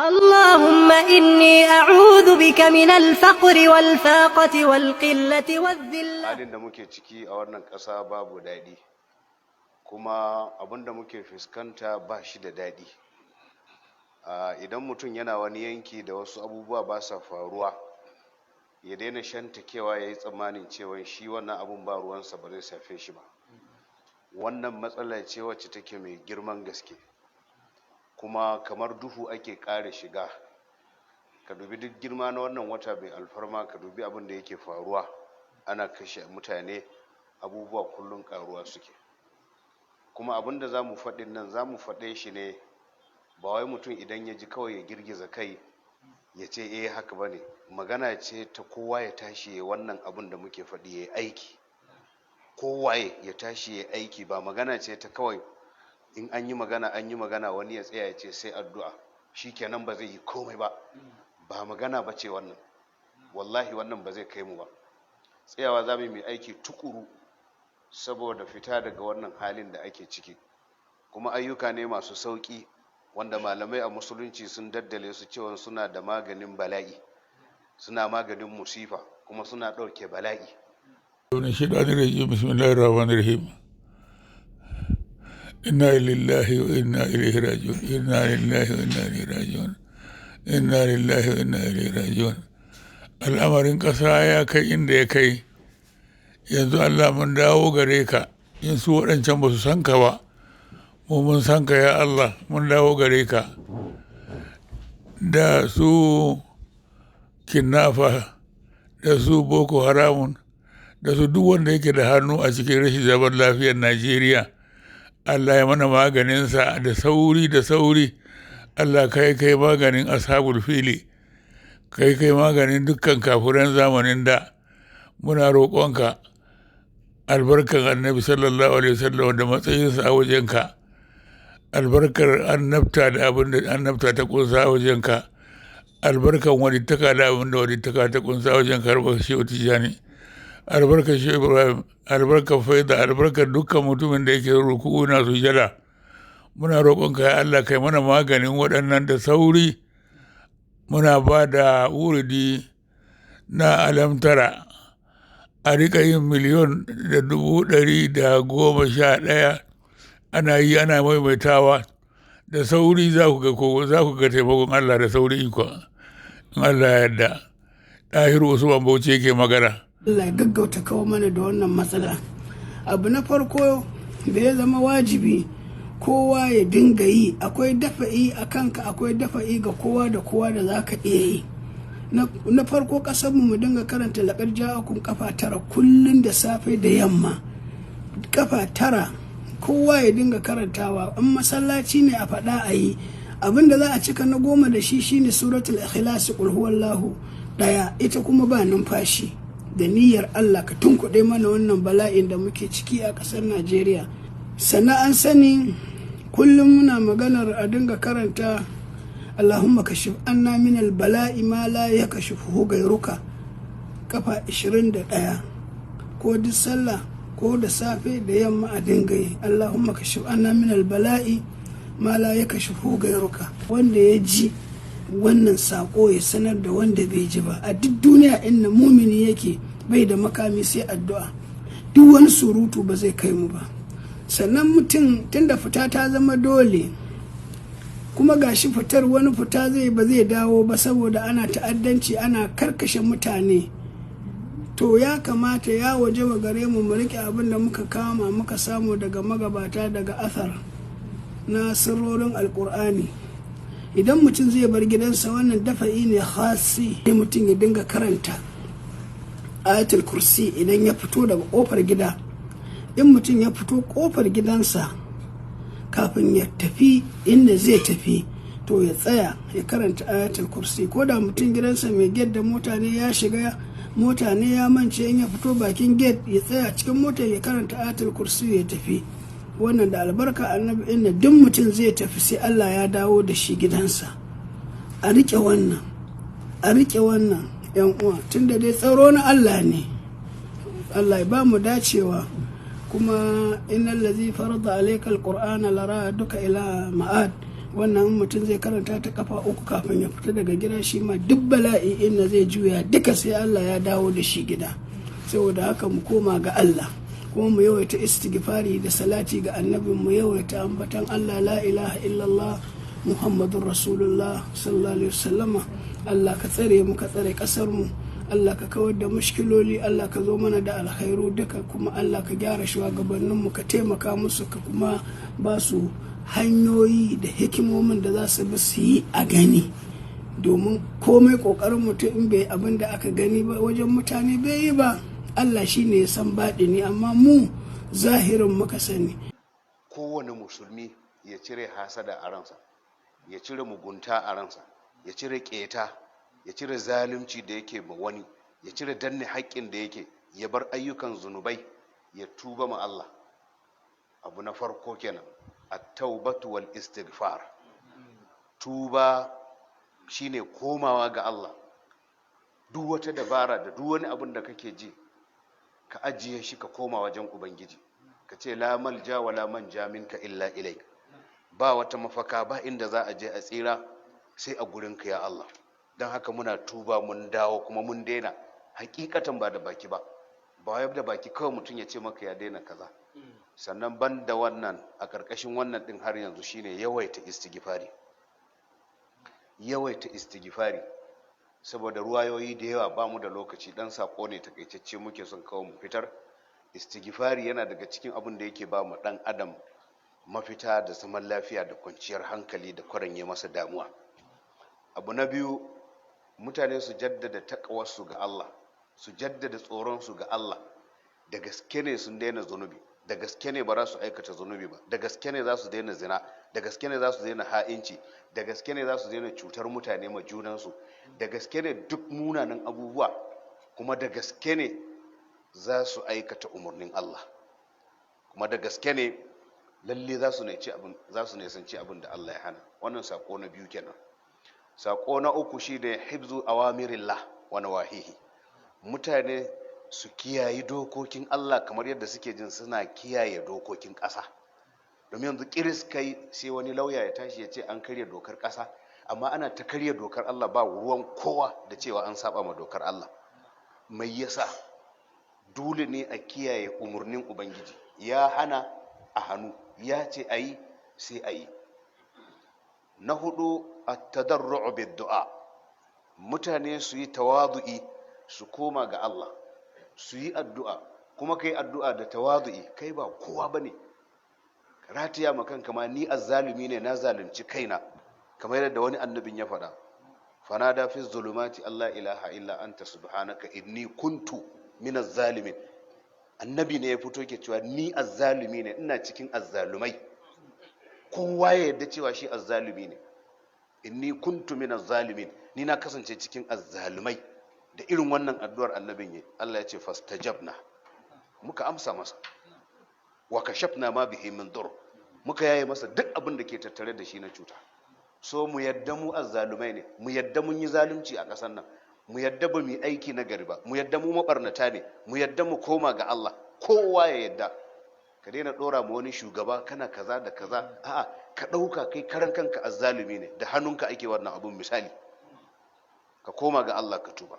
اللهم إني أعوذ بك من الفقر والفاقة والقلة والذلة. halin da muke ciki a wannan ƙasa babu daɗi, kuma abin da muke fuskanta ba shi da daɗi. Idan mutum yana wani yanki da wasu abubuwa ba sa faruwa, ya daina shantakewa ya yi tsammanin cewa shi wannan abun ba ruwansa, ba zai shafe shi ba. Wannan matsala ce wacce take mai girman gaske, kuma kamar duhu ake ƙara shiga. Ka dubi duk girma na wannan wata mai alfarma, ka dubi abin da yake faruwa, ana kashe mutane, abubuwa kullum ƙaruwa suke. Kuma abin da za mu faɗin nan za mu faɗe shi ne ba wai mutum idan ya ji kawai ya girgiza kai ya ce haka ba ne. Magana ce ta kowa ya tashi ya wannan abin da muke faɗi ya aiki, kowaye ya tashi ya aiki. Ba magana ce ta kawai in an yi magana wani ya tsaya ya ce sai addu'a shi kenan ba zai yi komai ba. Ba magana ba ce wannan, wallahi wannan ba zai kai mu ba. Tsayawa za mu yi aiki tukuru saboda fita daga wannan halin da ake ciki, kuma ayyuka ne masu sauƙi wanda malamai a musulunci sun daddale su cewa suna da maganin bala'i, suna maganin musifa, kuma suna ɗauke bala'i. Bismillahirrahmanirrahim. Inna lillahi wa inna ilaihi raji'un. Inna lillahi wa inna ilaihi raji'un. Inna lillahi wa inna ilaihi raji'un. Al'amarin ƙasa ya kai inda ya kai. Yanzu Allah mun dawo gare ka, in su waɗancan ba su san ka ba, mu mun san ka ya Allah, mun dawo gare ka. Da su kinnafa, da su boko haramun, da su duk wanda yake da hannu a cikin rashin zaman lafiyar Najeriya, Allah ya mana maganinsa da sauri da sauri. Allah kai maganin ashabul fili, kai maganin dukkan kafuran zamanin da. Muna roƙonka albarkar annabi sallallahu alaihi wasallam da matsayinsa a wajenka, albarkar annabta da abin da annabta ta kunsa a wajenka, albarkar walittaka da abin da walittaka ta kunsa a wajenka, albarkar shehu tijani, albarkar shehu ibrahim, albarkar faida, albarkar dukkan mutumin da yake ruku'u na sujada. Muna roƙonka ya Allah kai mana maganin waɗannan da sauri. Muna ba da wuridi na alamtara a riƙa yin 1,111,000 ana yi, ana maimaitawa da sauri. za ku ga taimakon Allah da sauri iko in Allah ya yarda. Ɗahiru Usman Bauchi yake magana. Allah ya gaggauta kawo mana da wannan matsala. Abu na farko da ya zama wajibi kowa ya dinga yi, akwai dafa'i a kanka, akwai dafa'i ga kowa da kowa da za ka iya yi. Na farko ƙasarmu mu dinga karanta laƙar ja'akun kafa 9 kullum da safe da yamma, kafa 9 kowa ya dinga karantawa. In masallaci ne a faɗa a yi. Abinda za a cika na 10 da shi shine suratul ikhlas, qul huwallahu 1, ita kuma ba numfashi, da niyyar Allah ka tunkuɗe mana wannan bala'in da muke ciki a ƙasar Najeriya. Sannan an sani kullum muna maganar a dinga karanta Allahumma kashif anna min albala'i ma la yakashifuhu gairuka, kafa 21 ko duk sallah ko da safe da yamma a dinga yi. Allahumma kashif anna min albala'i ma la yakashifuhu gairuka. Wanda ya ji wannan sako ya sanar da wanda bai ji ba. A duk duniya inda mumini yake bai da makami sai addu'a. Duk wani surutu ba zai kai mu ba. Sannan mutum tunda fita ta zama dole, kuma gashi fitar wani fita ba zai dawo ba saboda ana ta'addanci, ana karkashe mutane, to ya kamata ya waje wa gare mu riƙe abin da muka kama muka samu daga magabata, daga athar na sirrorin alkur'ani. Idan mutum zai bar gidansa, wannan dafa'i ne khasi, mutum ya dinga karanta ayatul kursi idan ya fito daga kofar gida. In mutum ya fito kofar gidansa, kafin ya tafi inda zai tafi, to ya tsaya ya karanta ayatul kursi. Ko da mutum gidansa mai gate da mota ne, ya shiga mota ne ya mance, in ya fito bakin gate ya tsaya cikin mota ya karanta ayatul kursi ya tafi. Wannan da albarka annabi, inda duk mutum zai tafi sai Allah ya dawo da shi gidansa. A riƙe wannan yan uwa, tunda dai tsaro na Allah ne. Allah ya ba mu dacewa. Kuma innal ladzi farada alayka alqur'ana lara duka ila ma'ad wannan mutum zai karanta ta kafa 3 kafin ya fita daga gida, shi ma duk bala'i inda zai juya duka sai Allah ya dawo da shi gida. Saboda haka mu koma ga Allah, kuma mu yawaita istighfari da salati ga annabin, mu yawaita ambatan Allah, la ilaha illallah Muhammadun Rasulullah sallallahu alaihi wasallama. Allah ka tsare mu, ka tsare kasar mu, Allah ka kawar da mushkiloli, Allah ka zo mana da alkhairu duka, kuma Allah ka gyara shugabanninmu, ka taimaka musu, ka kuma ba su hanyoyi da hikimomin da za su bi su yi a gani, domin komai kokarin mutum in bai abin da aka gani ba wajen mutane bai yi ba. Allah shi ne ya san baɗini, amma mu zahirin muka sani. Kowane musulmi ya cire hasada a ransa, ya cire mugunta a ransa, ya cire keta, ya cire zalunci da yake ma wani, ya cire danne haƙƙin da yake, ya bar ayyukan zunubai, ya tuba ma Allah. Abu na farko kenan, at-taubatu wal istighfar. Tuba shine komawa ga Allah. Duk wata dabara da duk wani abin da kake ji, ka ajiye shi ka koma wajen Ubangiji, ka ce la malja wa la manja minka illa ilaik. Ba wata mafaka, ba inda za a je a tsira sai a gurinka ya Allah. Don haka muna tuba, mun dawo kuma mun daina, hakikatan ba da baki ba, ba da baki kawai mutum ya ce maka ya daina kaza. Sannan ban da wannan, a ƙarƙashin wannan ɗin har yanzu shine yawaita istighfari. Yawaita istighfari, saboda ruwayoyi da yawa, ba mu da lokaci, dan sako ne takaitacce muke son kawo mu fitar. Istighfari yana daga cikin abin da yake ba mu dan adam mafita da zaman lafiya da kwanciyar hankali da kwaranye masa damuwa. Abu na biyu, mutane su jaddada takawarsu ga Allah, su jaddada tsoronsu ga Allah. Da gaske ne sun daina zunubi, da gaske ne ba za su aikata zunubi ba, da gaske ne za su daina zina, da gaske ne za su daina ha'inci, da gaske ne za su daina cutar mutane ma junansu, da gaske ne duk munanan abubuwa, kuma da gaske ne za su aikata umarnin Allah, kuma da gaske ne lalle za su nisanci abin da Allah ya hana. Wannan sako na biyu kenan. Sako na uku shine hibzu awamirillah wa nawahihi. Mutane su kiyaye dokokin Allah kamar yadda suke jin suna kiyaye dokokin ƙasa. Domin yanzu kiris kai sai wani lauya ya tashi ya ce an karya dokar ƙasa, amma ana ta karya dokar Allah, ba ruwan kowa da cewa an saba ma dokar Allah. Mai yasa? Dole ne a kiyaye umarnin Ubangiji. Ya hana a hannu, ya ce a yi sai a yi. Na hudu, at-tadarru'u bid-du'a. Mutane su yi tawadu'i, su koma ga Allah, su yi addu'a, kuma kai addu'a da tawadu'i, kai ba kowa bane. Ratiya ma kanka ma ni azzalumi ne, na zalunci kaina, kamar yadda wani annabin ya faɗa. Fanada fi zulumati Allah ilaha illa anta subhanaka inni kuntu minaz zalimin. Annabi ne ya fito ke cewa ni azzalumi ne, ina cikin azzalumai. Kowa ya yarda cewa shi azzalumi ne. Inni kuntu minaz zalimin, ni na kasance cikin azzalumai. Da irin wannan addu'ar annabin yi, Allah ya ce fastajabna, muka amsa masa. Wa kashafna ma bihi min dur, muka yaye masa duk abin da ke tattare da shi na cuta. So mu yadda mu azzalumai ne, mu yadda mun yi zalunci a ƙasar nan, mu yadda ba mu yi aiki na gari ba, mu yadda mu mabarnata ne, mu yadda mu koma ga Allah. Kowa ya yadda. Ka daina dora ma wani shugaba kana kaza da kaza, a'a, ka ɗauka kai karan kanka azzalumi ne, da hannunka ake wannan abun. Misali, ka koma ga Allah ka tuba.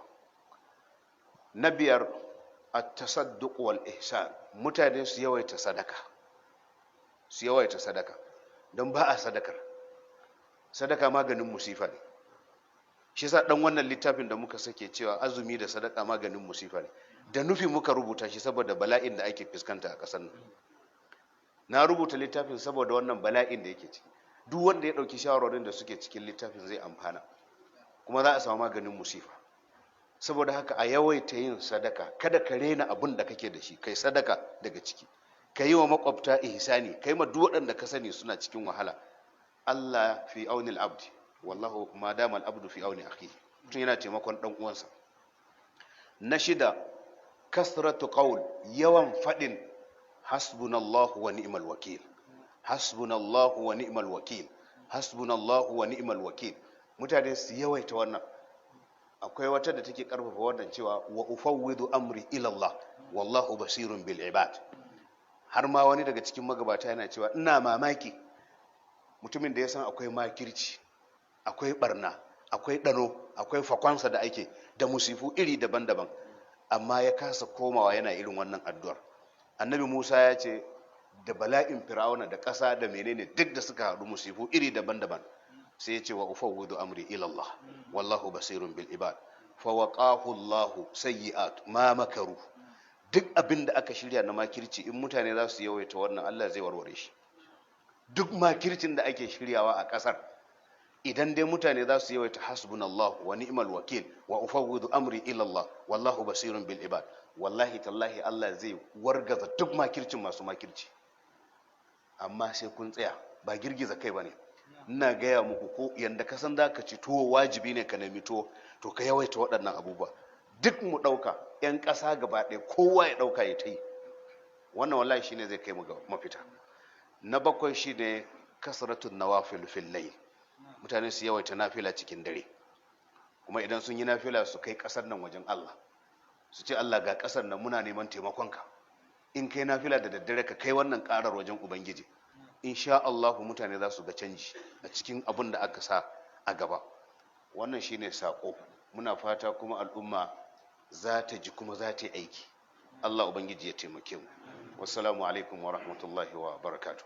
Na biyar, at-tasadduq wal ihsan. Mutane su yawaita sadaka, su yawaita sadaka, don ba a sadakar. Sadaka maganin musifa ne. Shi yasa dan wannan littafin da muka sake cewa azumi da sadaka maganin musifa ne, da nufi muka rubuta shi saboda bala'in da ake fuskanta a ƙasar nan. Na rubuta littafin saboda wannan bala'in da yake ciki. Duk wanda ya ɗauki shawarorin da suke cikin littafin zai amfana, kuma za a samu maganin musifa. Saboda haka a yawaita yin sadaka, kada ka rena abin da kake da shi, kai sadaka daga ciki. Ka yi wa makwabta ihsani, kai ma duk waɗanda ka sani suna cikin wahala. Allah fi auni al-abdi, wallahu ma dama al-abdu fi auni akhihi. Mutum yana taimakon dan uwansa. Na shida, kasratu qaul, yawan fadin hasbunallahu wa ni'mal wakil, hasbunallahu wa ni'mal wakil, hasbunallahu wa ni'mal wakil. Mutane su yawaita wannan. Akwai wata da take karfafa wannan cewa wa ufawwidu amri ila Allah wallahu basirun bil ibad. Har ma wani daga cikin magabata yana cewa ina mamaki mutumin da ya san akwai makirci, akwai barna, akwai ɗano, akwai fakwansa da ake da musifu iri daban-daban, amma ya kasa komawa yana irin wannan addu'ar. Annabi Musa ya ce da bala'in fir'auna da ƙasa da menene duk da suka haɗu musifu iri daban-daban, sai ya ce wa ufawwidu amri ila Allah wallahu basirun bil ibad fa waqahu Allah sayyi'at ma makaru. Duk abin da aka shirya na makirci in mutane za su yawaita wannan, Allah zai warware shi. Duk makircin da ake shiryawa a ƙasar, idan dai mutane za su yawaita hasbunallahu wa ni'mal wakil wa ufawwidu amri ila Allah wallahu basirun bil ibad, wallahi tallahi Allah zai wargaza duk makircin masu makirci. Amma sai kun tsaya, ba girgiza kai bane. Ina gaya muku, ko yanda ka san zaka ci tuwo wajibi ne ka nemi tuwo, to ka yawaita waɗannan abubuwa. Duk mu ɗauka, 'yan ƙasa gaba ɗaya kowa ya ɗauka ya ta yi. Wannan wallahi shine zai kai mu ga mafita. Na bakwai shine kasratun nawafil fil layl. Mutane su yawaita nafila cikin dare, kuma idan sun yi nafila su kai ƙasar nan wajen Allah, su ce Allah ga ƙasar nan muna neman taimakonka. In kai nafila da daddare ka kai wannan ƙarar wajen Ubangiji, insha Allah mutane za su ga canji a cikin abin da aka sa a gaba. Wannan shine sako. Muna fata kuma al'umma za ta ji kuma za ta yi aiki. Allah Ubangiji ya taimake mu. Wassalamu alaikum wa rahmatullahi wa barakatuh.